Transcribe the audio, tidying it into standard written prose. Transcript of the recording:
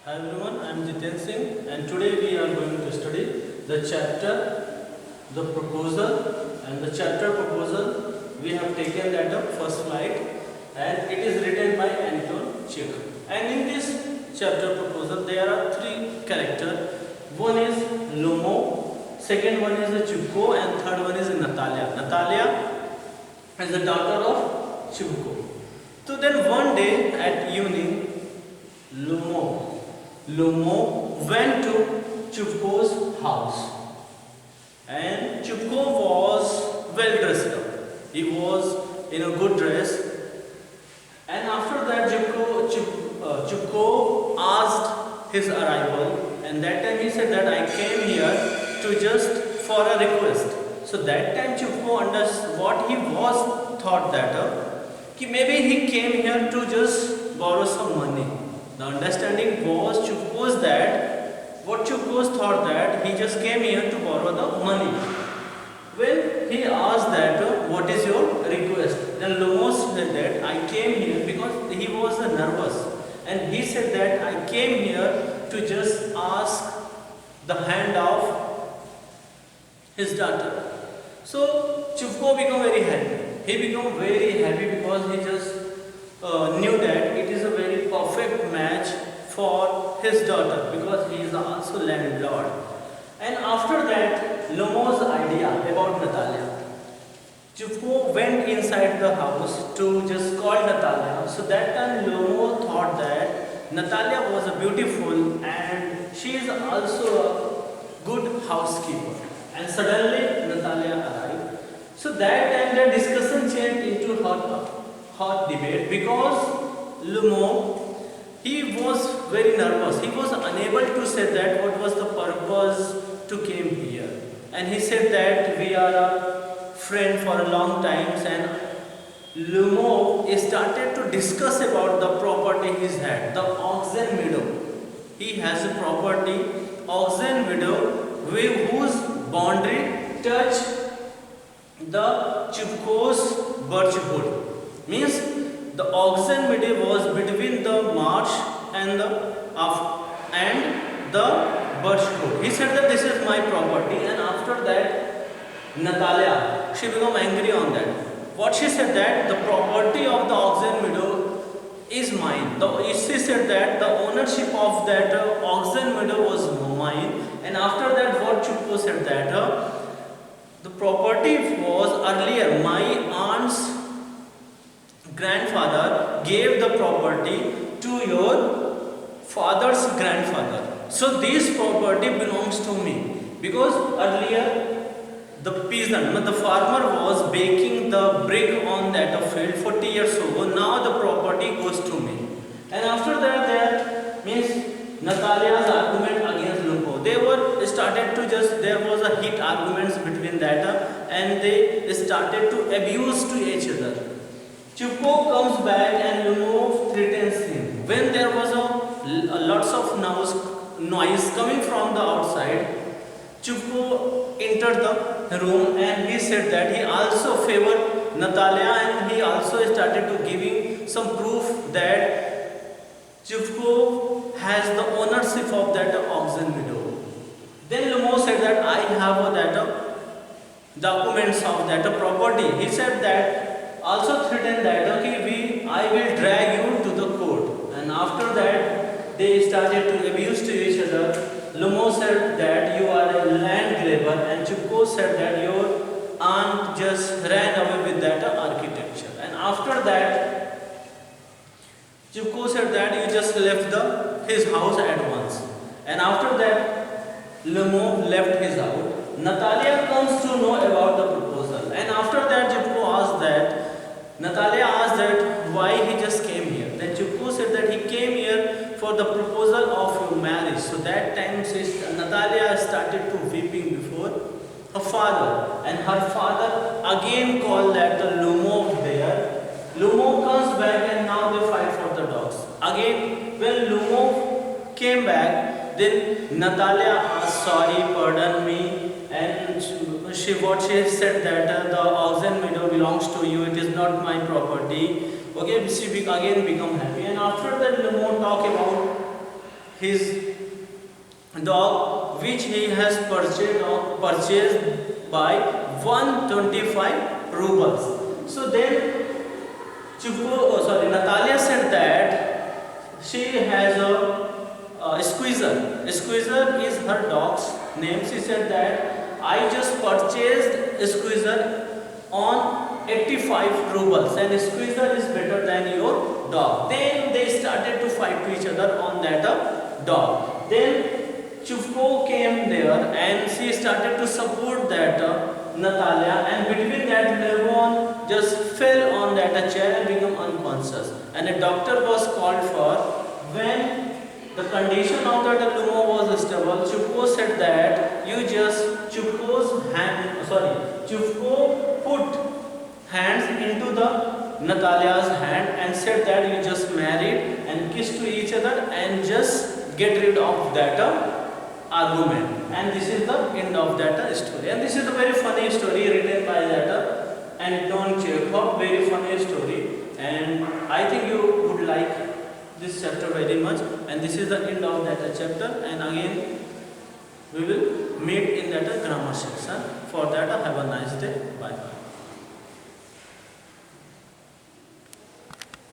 Hi everyone, I am Jiten Singh and today we are going to study the chapter The Proposal, and the chapter proposal we have taken that up first slide, and it is written by Anton Chekhov. And in this chapter proposal there are three characters. One is Lomo, second one is Chupko, and third one is Natalia. Natalia is the daughter of Chupko. So then one day at evening, Lomo went to Chupko's house, and Chupko was well dressed up. He was in a good dress, and after that Chupko asked his arrival, and that time he said that I came here to just for a request. So that time Chupko understood what he was thought that maybe he came here to just borrow some money. The understanding was Chupko's that what Chupko's thought that he just came here to borrow the money. When he asked that what is your request, then Lumos said that I came here because he was nervous, and he said that I came here to just ask the hand of his daughter. So Chupko became very happy. He became very happy because he just knew that it is a very perfect match for his daughter because he is also landlord. And after that, Lomo's idea about Natalia, Chupko went inside the house to just call Natalia. So that time Lomo thought that Natalia was a beautiful and she is also a good housekeeper. And suddenly Natalia arrived. So that time the discussion changed into hot debate because Lomo, he was very nervous. He was unable to say that what was the purpose to came here. And he said that we are a friend for a long time, and Lomo started to discuss about the property he had, the Oxen Meadow. He has a property, Oxen Meadow, whose boundary touch the Chupko's birch wood. Means the Oxen Meadow was between the marsh and the birch wood. He said that this is my property, and after that Natalia, she became angry on that. What she said that the property of the Oxen Meadow is mine. She said that the ownership of that Oxen Meadow was mine, and after that what Chupko said that the property was earlier my aunt's grandfather gave the property to your father's grandfather. So this property belongs to me because earlier the peasant, the farmer was baking the brick on that field 40 years ago. Now the property goes to me. And after that there means Natalia's argument against Lumpo. They were started to just, there was a heat arguments between that and they started to abuse to each other. Chupko comes back and Lumpo threatens him. When there was a lots of noise coming from the outside, Chupko entered the room and he said that he also favored Natalia, and he also started to giving some proof that Chupko has the ownership of that Oxen Meadow. Then Lumpo said that I have that documents of that property. He said that also threatened that I will drag you to the court. And after that they started to abuse to each other. Lumpo said that you are a land grabber, and Chupko said that your aunt just ran away with that architecture. And after that Chupko said that you just left his house at once. And after that Lumpo left his house. Natalia comes to know about the proposal, and after that Natalia asked that why he just came here. Then Chupko said that he came here for the proposal of your marriage. So that time Natalia started to weeping before her father, and her father again called that the Lumpo there. Lumpo comes back and now they fight for the dogs. Again when Lumpo came back, then Natalia asked sorry, pardon me, and she said that the Oxen Meadow belongs to you, it is not my property. Okay, she again become happy, and after that Lumpo talk about his dog which he has purchased by 125 rubles. So then Natalia said that she has a squeezer. A squeezer is her dog's name. She said that I just purchased a squeezer on 85 rubles and a squeezer is better than your dog. Then they started to fight to each other on that dog. Then Chupko came there and she started to support that Natalia, and between that Levon just fell on that chair and became unconscious. And a doctor was called for. When the condition of that Lumo was stable, Chupko said that Chupko put hands into the Natalia's hand and said that you just married and kissed to each other and just get rid of that argument. And this is the end of that story. And this is a very funny story written by that Anton Chekhov. Very funny story. And I think you would like this chapter very much. And this is the end of that chapter. And again, we will meet in that grammar section. For that, have a nice day. Bye.